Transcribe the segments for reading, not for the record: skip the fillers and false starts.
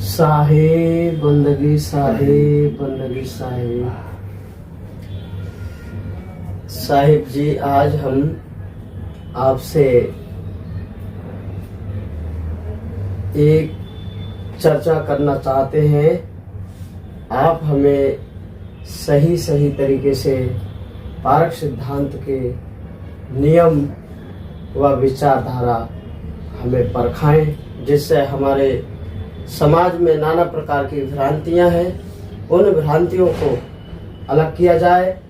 साहेब बंदगी, साहेब बंदगी, साहेब। साहिब जी, आज हम आपसे एक चर्चा करना चाहते हैं। आप हमें सही सही तरीके से पारक सिद्धांत के नियम व विचारधारा हमें परखाएं, जिससे हमारे समाज में नाना प्रकार की भ्रांतियां हैं, उन भ्रांतियों को अलग किया जाए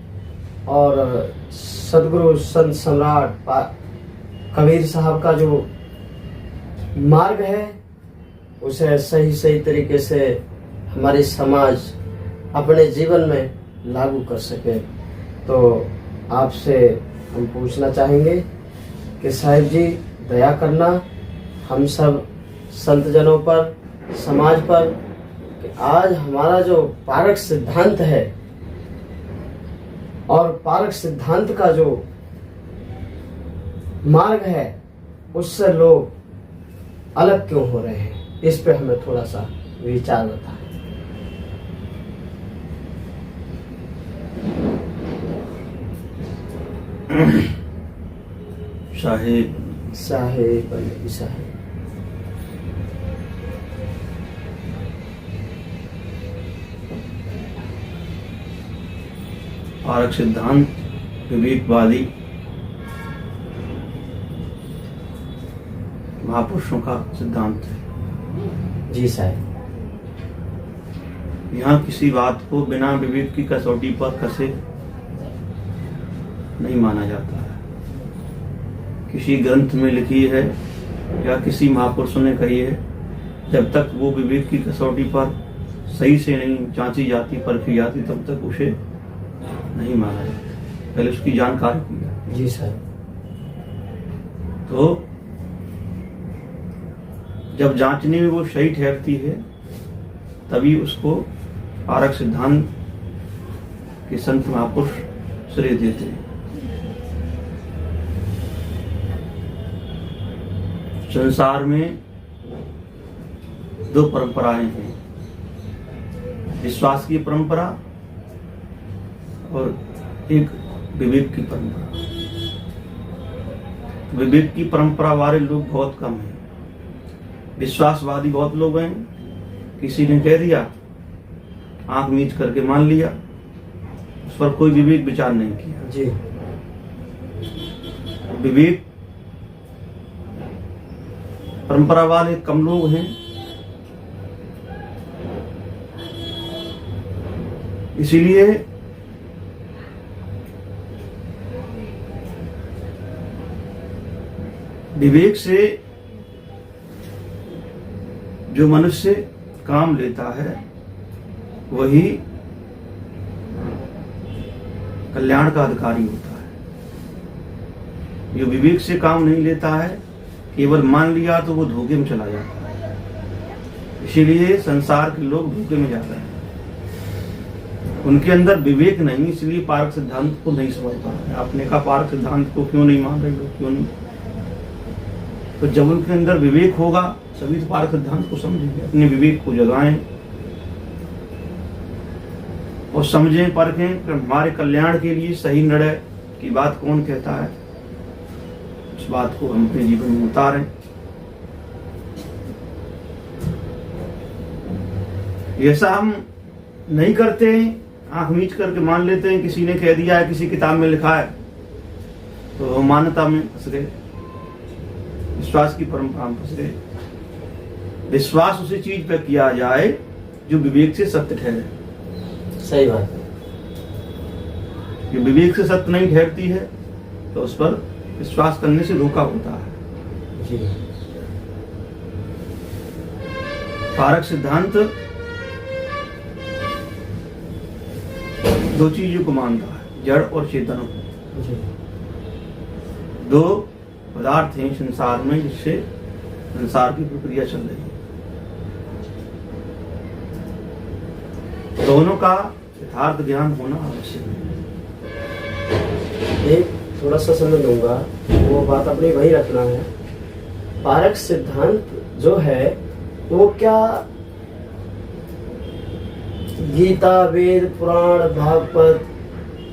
और सदगुरु संत सम्राट कबीर साहब का जो मार्ग है उसे सही सही तरीके से हमारी समाज अपने जीवन में लागू कर सके। तो आपसे हम पूछना चाहेंगे कि साहिब जी, दया करना हम सब संत जनों पर, समाज पर, कि आज हमारा जो पारक सिद्धांत है और पारक सिद्धांत का जो मार्ग है उससे लोग अलग क्यों हो रहे हैं, इस पे हमें थोड़ा सा विचार बताएं। साहेब साहेब साहेब। पारक सिद्धांत विवेकवादी महापुरुषों का सिद्धांत है। जी साहब। यहाँ किसी बात को बिना विवेक की कसौटी पर कसे नहीं माना जाता है। किसी ग्रंथ में लिखी है या किसी महापुरुषों ने कही है, जब तक वो विवेक की कसौटी पर सही से नहीं जांची जाती, परखी जाती, तब तक उसे नहीं माना जाता। पहले उसकी जानकारी की जाती। जी सर। तो जब जांचने में वो सही ठहरती है तभी उसको पारक सिद्धांत के संत महापुरुष श्रेय देते हैं। संसार में दो परंपराएं हैं, विश्वास की परंपरा और एक विवेक की परंपरा। विवेक की परंपरा वाले लोग बहुत कम हैं, विश्वासवादी बहुत लोग हैं। किसी ने कह दिया, आंख मीच करके मान लिया, उस पर कोई विवेक विचार नहीं किया। जी। विवेक परंपरा वाले कम लोग हैं, इसीलिए विवेक से जो मनुष्य काम लेता है वही कल्याण का अधिकारी होता है। जो विवेक से काम नहीं लेता है, केवल मान लिया तो वो धोखे में चला जाता है। इसीलिए संसार के लोग धोखे में जाते हैं, उनके अंदर विवेक नहीं, इसलिए पारक सिद्धांत को नहीं समझ पा रहे। आपने कहा पारक सिद्धांत को क्यों नहीं मान रहे लोग, क्यों नहीं? तो जब उनके अंदर विवेक होगा सभी तो पारक सिद्धांत को समझेंगे। अपने विवेक को जगाएं और समझें, परखें कि हमारे कल्याण के लिए सही निर्णय की बात कौन कहता है, उस बात को हम अपने जीवन में उतारें। ऐसा हम नहीं करते, आंख मीच करके मान लेते हैं। किसी ने कह दिया है, किसी किताब में लिखा है, तो मान्यता में फंस गए, विश्वास की परंपरा में फंस गए। विश्वास उसी चीज पर किया जाए जो विवेक से सत्य ठहरे। सही बात। जो विवेक से सत्य नहीं ठहरती है तो उस पर विश्वास करने से धोखा होता है। जी। पारक सिद्धांत दो चीजों को मानता है, जड़ और चेतन को। जी। दो पदार्थ हैं संसार में जिससे संसार की प्रक्रिया चल रही है। दोनों का यथार्थ ज्ञान होना आवश्यक है। एक थोड़ा सा समझ लूंगा, वो बात अपनी वही रखना है। पारक सिद्धांत जो है वो क्या गीता, वेद, पुराण, भागवत,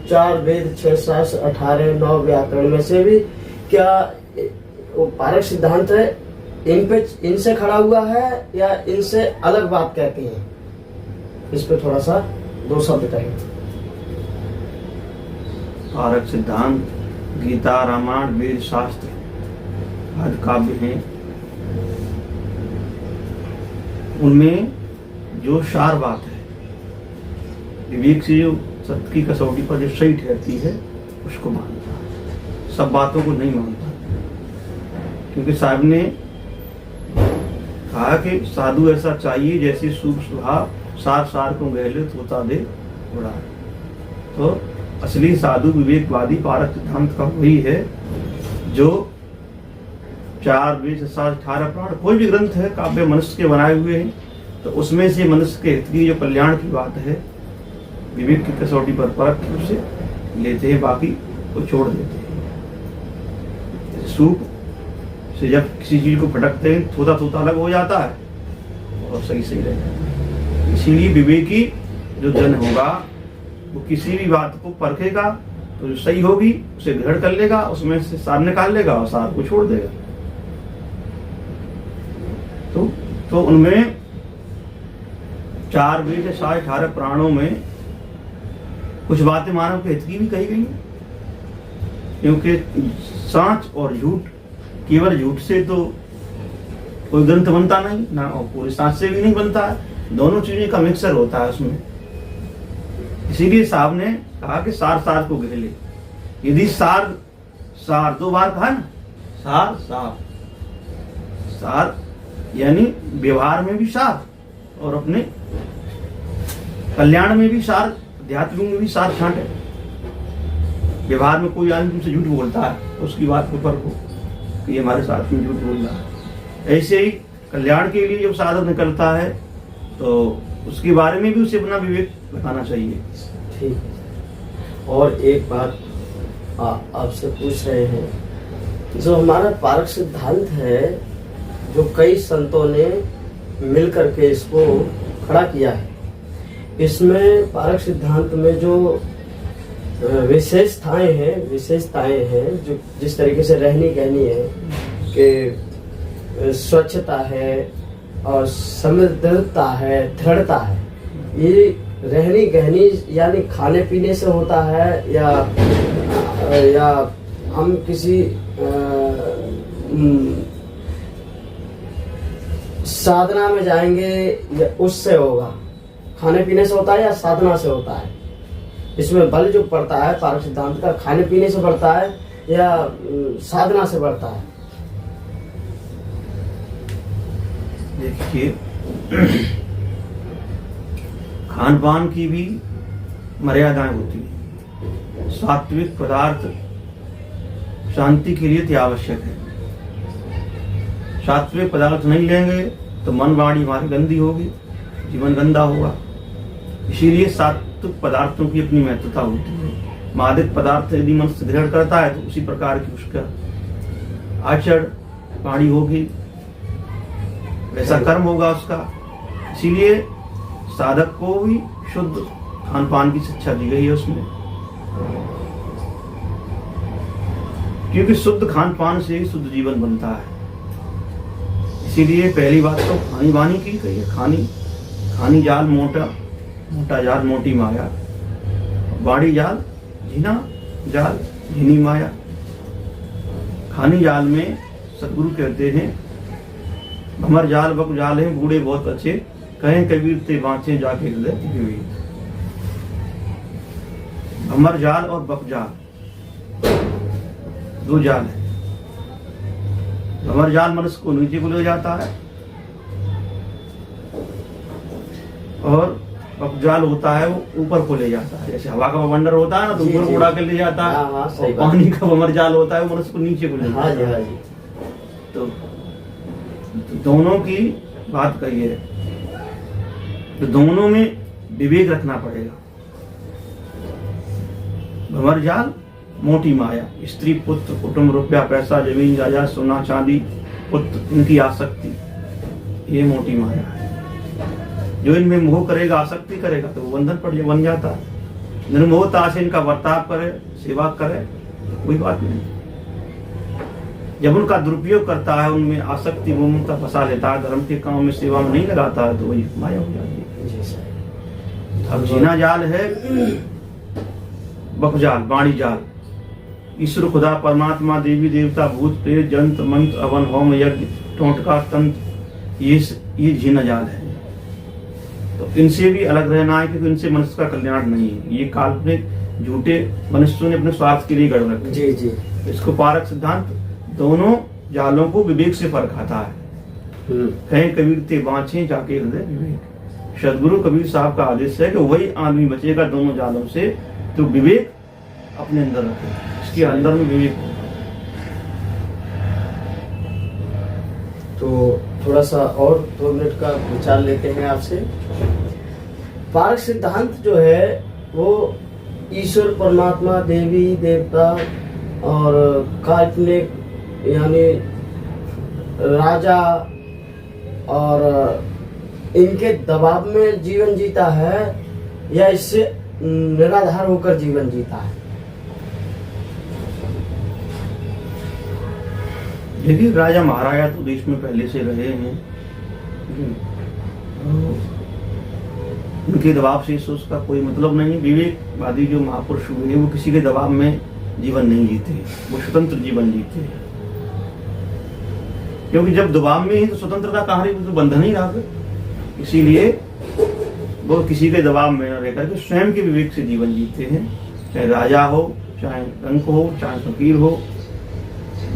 4 वेद, 6 शास्त्र, 18 9 व्याकरण में से भी क्या वो पारक सिद्धांत है इनसे खड़ा हुआ है या इनसे अलग बात कहती हैं? इस पे थोड़ा सा 2 शब्द कहें। पारक सिद्धांत गीता, रामायण, वेद, शास्त्र आदि काव्य हैं। उनमें जो सार बात है, विवेक से जो सत्य की कसौटी पर जो सही ठहरती है उसको मानता है, सब बातों को नहीं मानता। क्योंकि साहब ने कहा कि साधु ऐसा चाहिए जैसे शुभ स्वभाव सार सार को गहले होता दे उड़ा। तो असली साधु विवेकवादी पारक सिद्धांत का वही है जो 4 वेद 18 पुराण कोई भी ग्रंथ है काव्य मनुष्य के बनाए हुए हैं, तो उसमें से मनुष्य के हित की जो कल्याण की बात है विवेक की कसौटी पर परख रूप से लेते हैं, बाकी को छोड़ देते हैं। सूप से जब किसी चीज को फटकते हैं थोड़ा थोड़ा अलग हो जाता है और सही सही रहता है। इसीलिए विवेकी जो जन होगा वो किसी भी बात को परखेगा तो जो सही होगी उसे ग्रहण कर लेगा, उसमें से सार निकाल लेगा और सार को छोड़ देगा। तो उनमें 4 वेद 18 पुराणों में कुछ बातें मानव के हित की भी कही गई, क्योंकि सांच और झूठ, केवल झूठ से तो कोई ग्रंथ बनता नहीं ना, और पूरे सांच से भी नहीं बनता है, दोनों चीजें का मिक्सर होता है उसमें। इसीलिए साहब ने कहा कि सार सार को घेले। यदि सार सार 2 बार कहा ना, सार सार सार यानी व्यवहार में भी सार और अपने कल्याण में भी सार, अध्यात्म में भी सार छांटे। व्यवहार में कोई आदमी तुमसे झूठ बोलता है उसकी बात को परखो कि ये हमारे साथ में झूठ बोल रहा है। ऐसे ही कल्याण के लिए जब साधक निकलता है तो उसके बारे में भी उसे अपना विवेक बताना चाहिए। ठीक है। और एक बात आपसे पूछ रहे हैं, जो हमारा पारक सिद्धांत है जो कई संतों ने मिल करके इसको खड़ा किया है, इसमें पारक सिद्धांत में जो विशेषताएं हैं जो जिस तरीके से रहनी कहनी है कि स्वच्छता है और समृद्धता है, दृढ़ता है, ये रहनी कहनी यानी खाने पीने से होता है या हम किसी साधना में जाएंगे या उससे होगा? खाने पीने से होता है या साधना से होता है? इसमें बल जो पड़ता है पारक सिद्धांत का, खाने पीने से बढ़ता है या साधना से बढ़ता है? देखिए, खान पान की भी मर्यादाएं होती है। सात्विक पदार्थ शांति के लिए आवश्यक है। सात्विक पदार्थ नहीं लेंगे तो मन वाणी हमारी गंदी होगी, जीवन गंदा होगा। इसीलिए सात्विक पदार्थों की अपनी महत्वता होती है। मादक पदार्थ यदि मनुष्य ग्रहण करता है तो उसी प्रकार की उसका आचरण वाणी होगी, वैसा कर्म होगा उसका। इसीलिए साधक को भी शुद्ध खान पान की शिक्षा दी गई है उसमें, क्योंकि शुद्ध खान पान से ही शुद्ध जीवन बनता है। इसीलिए पहली बात तो खानी बानी की गई है। खानी जाल मोटा जाल मोटी माया, बाड़ी जाल झीना जाल झीनी माया। खानी जाल में सतगुरु कहते हैं, भमर जाल बक जाल है बूढ़े बहुत अच्छे, कहें कबीर ते बाँचे जाके हृदय। भमर जाल और बक जाल 2 जाल है। भमर जाल मनुष्य को नीचे को ले जाता है और बक जाल होता है वो ऊपर को ले जाता है। जैसे हवा का बवंडर होता है ना तो ऊपर उड़ा के ले जाता है, और पानी का भमर जाल होता है वो मनुष्य को नीचे को ले जाता है। तो दोनों की बात कही है, तो दोनों में विवेक रखना पड़ेगा। भंवर जाल मोटी माया, स्त्री पुत्र कुटुंब रुपया पैसा जमीन जायदाद सोना चांदी पुत्र इनकी आसक्ति, ये मोटी माया है। जो इनमें मोह करेगा, आसक्ति करेगा, तो वो बंधन बन जाता है। निर्मोहता से इनका बर्ताव करे, सेवा करे, कोई बात नहीं। जब उनका दुरुपयोग करता है, उनमें आसक्ति ममता फंसा लेता है, धर्म के काम में सेवा में नहीं लगाता है, तो वही माया हो जाती है। अब जीना जाल है, बकजाल, वाणी जाल। ईश्वर, खुदा, परमात्मा, देवी देवता, भूत प्रेत, जंत मंत्र, अवन, होम, यज्ञ, टोटका, तंत्र, ये जीना जाल है। तो इनसे भी अलग रहना है, क्योंकि इनसे मनुष्य का कल्याण नहीं है। ये काल्पनिक झूठे मनुष्यों ने अपने स्वार्थ के लिए गढ़ रखे। जी जी। इसको पारक सिद्धांत दोनों जालों को विवेक से फरकाता है। कहीं कबीर ते बाँचे जाके हृदय विवेक। सदगुरु कबीर साहब का आदेश है कि वही आदमी बचेगा दोनों जालों से तो विवेक अपने अंदर रखे, इसके अंदर में विवेक हो। तो थोड़ा सा और 2 मिनट का विचार लेते हैं आपसे। पारक सिद्धांत जो है वो ईश्वर, परमात्मा, देवी देवता और काल्पनिक यानी राजा और इनके दबाव में जीवन जीता है या इससे निराधार होकर जीवन जीता है? देखिए, राजा महाराजा तो देश में पहले से रहे हैं, उनके दबाव से उसका कोई मतलब नहीं। विवेकवादी जो महापुरुष हुए वो किसी के दबाव में जीवन नहीं जीते, वो स्वतंत्र जीवन जीते हैं। क्योंकि जब दबाव में ही तो स्वतंत्रता कहाँ रही, तो बंधन ही रहा। इसीलिए वो किसी के दबाव में न रहकर के स्वयं के विवेक से जीवन जीते हैं। चाहे राजा हो, चाहे रंक हो, चाहे फकीर हो,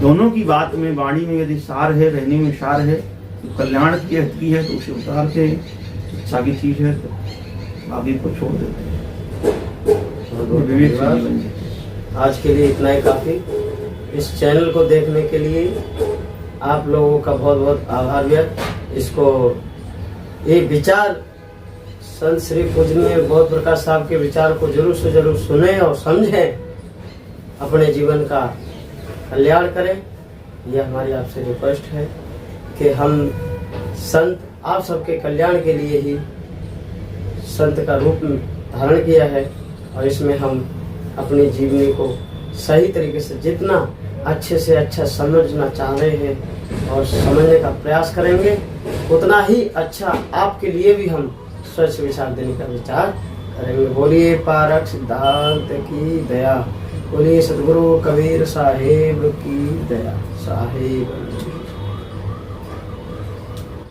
दोनों की बात में, वाणी में यदि सार है, रहने में सार है, तो कल्याण की है तो उसे उतार के शिक्षा की चीज है तो बाकी को छोड़ देते हैं। विवेक से जीवन जीते हैं। आज के लिए इतना ही काफी। इस चैनल को देखने के लिए आप लोगों का बहुत बहुत आभार व्यक्त। इसको ये विचार संत श्री पूजनीय बौद्ध प्रकाश साहब के विचार को जरूर से जरूर सुने और समझें, अपने जीवन का कल्याण करें। यह हमारी आपसे रिक्वेस्ट है कि हम संत आप सबके कल्याण के लिए ही संत का रूप धारण किया है और इसमें हम अपनी जीवनी को सही तरीके से जितना अच्छे से अच्छा समझना चाह रहे हैं और समझने का प्रयास करेंगे, उतना ही अच्छा आपके लिए भी हम स्वच्छ विचार देने का विचार करेंगे। बोलिए पारक सिद्धांत की दया, बोलिए सदगुरु कबीर साहेब की दया। साहेब